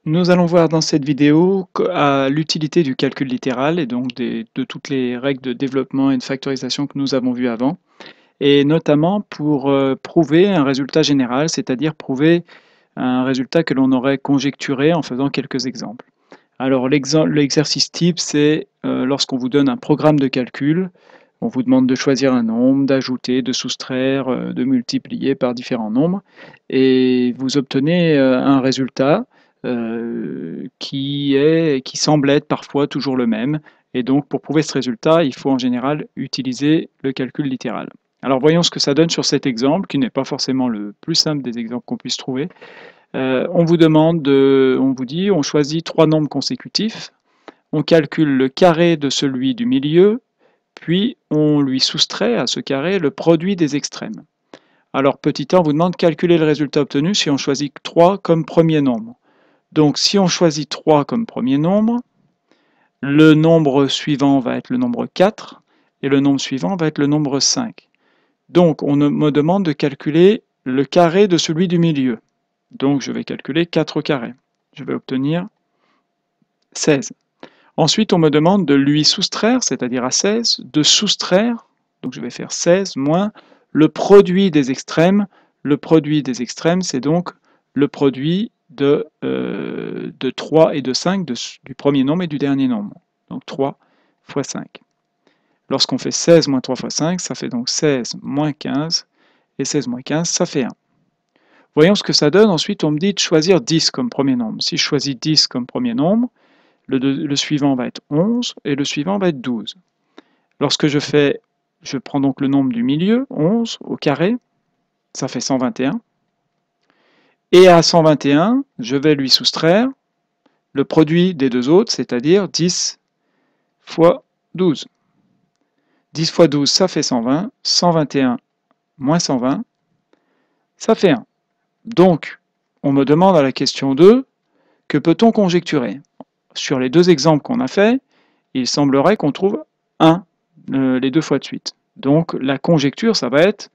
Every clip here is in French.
Nous allons voir dans cette vidéo l'utilité du calcul littéral et donc de toutes les règles de développement et de factorisation que nous avons vues avant, et notamment pour prouver un résultat général, c'est-à-dire prouver un résultat que l'on aurait conjecturé en faisant quelques exemples. Alors l'exercice type, c'est lorsqu'on vous donne un programme de calcul, on vous demande de choisir un nombre, d'ajouter, de soustraire, de multiplier par différents nombres, et vous obtenez un résultat qui semble être parfois toujours le même. Et donc pour prouver ce résultat, il faut en général utiliser le calcul littéral. Alors voyons ce que ça donne sur cet exemple, qui n'est pas forcément le plus simple des exemples qu'on puisse trouver. On vous demande, on vous dit, on choisit trois nombres consécutifs, on calcule le carré de celui du milieu, puis on lui soustrait à ce carré le produit des extrêmes. Alors petit a, on vous demande de calculer le résultat obtenu si on choisit 3 comme premier nombre. Donc si on choisit 3 comme premier nombre, le nombre suivant va être le nombre 4 et le nombre suivant va être le nombre 5. Donc on me demande de calculer le carré de celui du milieu. Donc je vais calculer 4 au carré. Je vais obtenir 16. Ensuite, on me demande de lui soustraire, c'est-à-dire à 16, de soustraire, donc je vais faire 16 moins le produit des extrêmes. Le produit des extrêmes, c'est donc le produit de 3 et de 5, du premier nombre et du dernier nombre. Donc 3 fois 5. Lorsqu'on fait 16 moins 3 fois 5, ça fait donc 16 moins 15, et 16 moins 15, ça fait 1. Voyons ce que ça donne. Ensuite, on me dit de choisir 10 comme premier nombre. Si je choisis 10 comme premier nombre, le suivant va être 11 et le suivant va être 12. Lorsque je prends donc le nombre du milieu, 11 au carré, ça fait 121. Et à 121, je vais lui soustraire le produit des deux autres, c'est-à-dire 10 fois 12. 10 fois 12, ça fait 120. 121 moins 120, ça fait 1. Donc, on me demande à la question 2, que peut-on conjecturer? Sur les deux exemples qu'on a faits, il semblerait qu'on trouve 1 les deux fois de suite. Donc la conjecture, ça va être,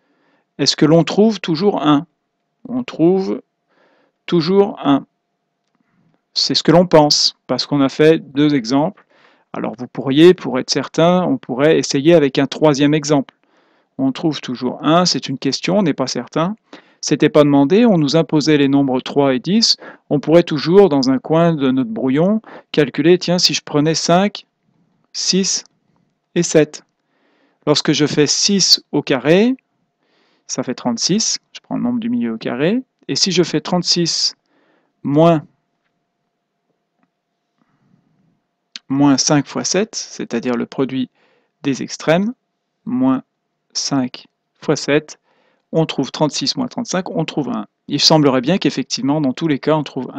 est-ce que l'on trouve toujours 1? On trouve toujours 1. C'est ce que l'on pense, parce qu'on a fait deux exemples. Alors vous pourriez, pour être certain, on pourrait essayer avec un troisième exemple. On trouve toujours 1, c'est une question, on n'est pas certain. C'était pas demandé, on nous imposait les nombres 3 et 10. On pourrait toujours, dans un coin de notre brouillon, calculer, tiens, si je prenais 5, 6 et 7. Lorsque je fais 6 au carré, ça fait 36, je prends le nombre du milieu au carré, et si je fais 36 moins 5 fois 7, c'est-à-dire le produit des extrêmes, moins 5 fois 7, on trouve 36 moins 35, on trouve 1. Il semblerait bien qu'effectivement, dans tous les cas, on trouve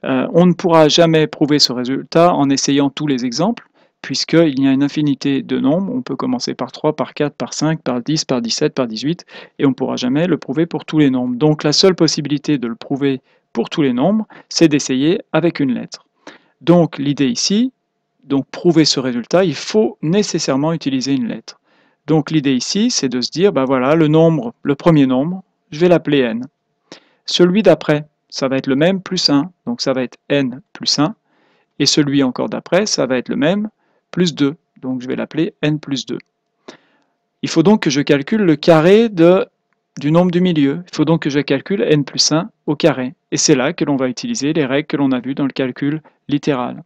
1. On ne pourra jamais prouver ce résultat en essayant tous les exemples, puisqu'il y a une infinité de nombres. On peut commencer par 3, par 4, par 5, par 10, par 17, par 18, et on ne pourra jamais le prouver pour tous les nombres. Donc la seule possibilité de le prouver pour tous les nombres, c'est d'essayer avec une lettre. Donc l'idée ici, donc prouver ce résultat, il faut nécessairement utiliser une lettre. Donc l'idée ici, c'est de se dire, ben voilà, le premier nombre, je vais l'appeler n. Celui d'après, ça va être le même plus 1, donc ça va être n plus 1, et celui encore d'après, ça va être le même plus 2, donc je vais l'appeler n plus 2. Il faut donc que je calcule le carré du nombre du milieu, il faut donc que je calcule n plus 1 au carré, et c'est là que l'on va utiliser les règles que l'on a vues dans le calcul littéral.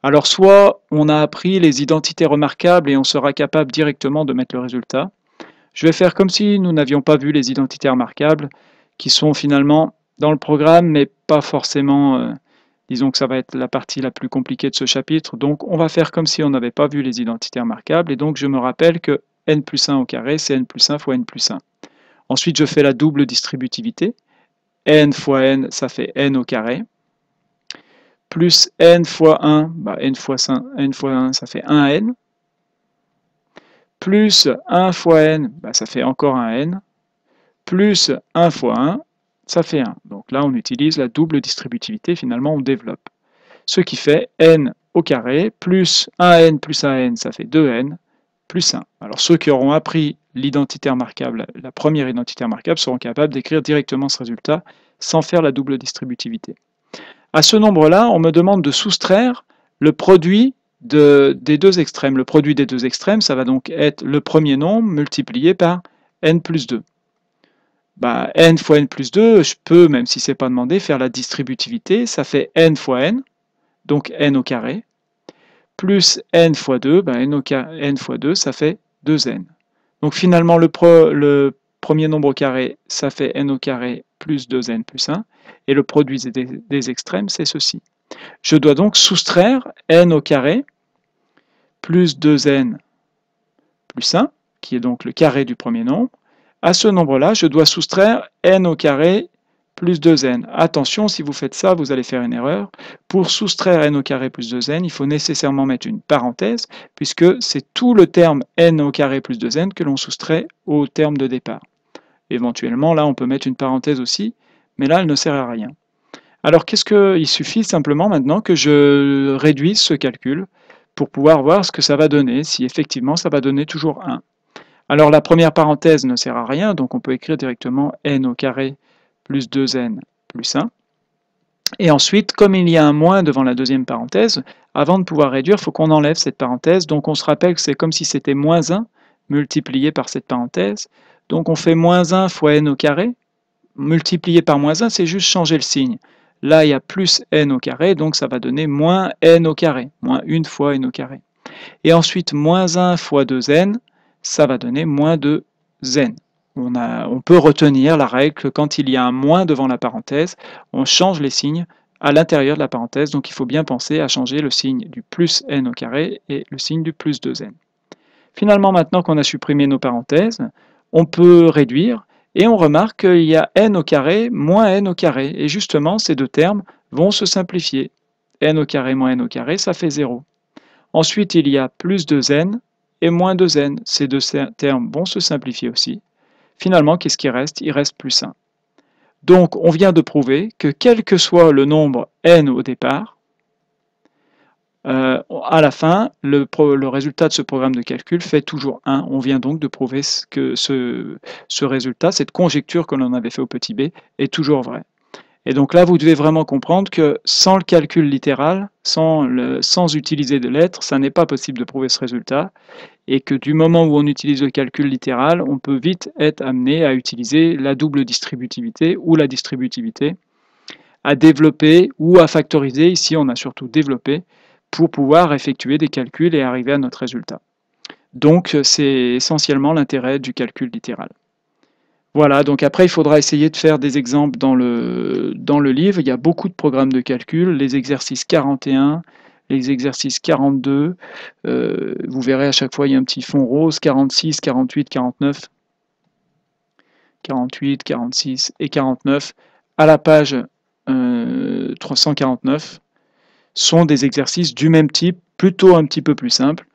Alors soit on a appris les identités remarquables et on sera capable directement de mettre le résultat. Je vais faire comme si nous n'avions pas vu les identités remarquables, qui sont finalement dans le programme, mais pas forcément, disons que ça va être la partie la plus compliquée de ce chapitre, donc on va faire comme si on n'avait pas vu les identités remarquables, et donc je me rappelle que n plus 1 au carré, c'est n plus 1 fois n plus 1. Ensuite, je fais la double distributivité. N fois n, ça fait n au carré. Plus n fois 1, n fois 1, ça fait 1n. Plus 1 fois n, ça fait encore un n. Plus 1 fois 1, ça fait 1. Donc là, on utilise la double distributivité, finalement, on développe. Ce qui fait n au carré, plus 1n plus 1n, ça fait 2n, plus 1. Alors ceux qui auront appris l'identité remarquable, la première identité remarquable, seront capables d'écrire directement ce résultat sans faire la double distributivité. À ce nombre-là, on me demande de soustraire le produit des deux extrêmes. Le produit des deux extrêmes, ça va donc être le premier nombre multiplié par n plus 2. Bah, n fois n plus 2, je peux, même si ce n'est pas demandé, faire la distributivité. Ça fait n fois n, donc n au carré, plus n fois 2, bah, n fois 2, ça fait 2n. Donc finalement, le premier nombre au carré, ça fait n au carré plus 2n plus 1, et le produit des extrêmes, c'est ceci. Je dois donc soustraire n au carré plus 2n plus 1, qui est donc le carré du premier nombre. À ce nombre-là, je dois soustraire n au carré plus 2n. Attention, si vous faites ça, vous allez faire une erreur. Pour soustraire n au carré plus 2n, il faut nécessairement mettre une parenthèse, puisque c'est tout le terme n au carré plus 2n que l'on soustrait au terme de départ. Éventuellement, là, on peut mettre une parenthèse aussi, mais là, elle ne sert à rien. Alors, il suffit simplement maintenant que je réduise ce calcul pour pouvoir voir ce que ça va donner, si effectivement ça va donner toujours 1. Alors la première parenthèse ne sert à rien, donc on peut écrire directement n au carré plus 2n plus 1. Et ensuite, comme il y a un moins devant la deuxième parenthèse, avant de pouvoir réduire, il faut qu'on enlève cette parenthèse. Donc on se rappelle que c'est comme si c'était moins 1 multiplié par cette parenthèse. Donc on fait moins 1 fois n au carré. Multiplié par moins 1, c'est juste changer le signe. Là, il y a plus n au carré, donc ça va donner moins n au carré, moins 1 fois n au carré. Et ensuite, moins 1 fois 2n, ça va donner moins 2n. On peut retenir la règle que quand il y a un moins devant la parenthèse, on change les signes à l'intérieur de la parenthèse, donc il faut bien penser à changer le signe du plus n au carré et le signe du plus 2n. Finalement, maintenant qu'on a supprimé nos parenthèses, on peut réduire, et on remarque qu'il y a n au carré moins n au carré, et justement, ces deux termes vont se simplifier. N au carré moins n au carré, ça fait 0. Ensuite, il y a plus 2n et moins 2n. Ces deux termes vont se simplifier aussi. Finalement, qu'est-ce qui reste? Il reste plus 1. Donc, on vient de prouver que quel que soit le nombre n au départ, à la fin, le résultat de ce programme de calcul fait toujours 1. On vient donc de prouver que ce résultat, cette conjecture que l'on avait fait au petit b, est toujours vraie. Et donc là, vous devez vraiment comprendre que sans le calcul littéral, sans utiliser de lettres, ça n'est pas possible de prouver ce résultat, et que du moment où on utilise le calcul littéral, on peut vite être amené à utiliser la double distributivité ou la distributivité, à développer ou à factoriser. Ici, on a surtout développé pour pouvoir effectuer des calculs et arriver à notre résultat. Donc, c'est essentiellement l'intérêt du calcul littéral. Voilà, donc après, il faudra essayer de faire des exemples dans le livre. Il y a beaucoup de programmes de calcul, les exercices 41, les exercices 42. Vous verrez à chaque fois, il y a un petit fond rose, 46, 48, 49. 48, 46 et 49. À la page 349 sont des exercices du même type, plutôt un petit peu plus simples.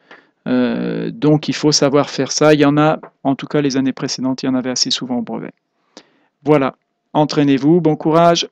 Donc il faut savoir faire ça. Il y en a, en tout cas les années précédentes, il y en avait assez souvent au brevet. Voilà, entraînez-vous, bon courage!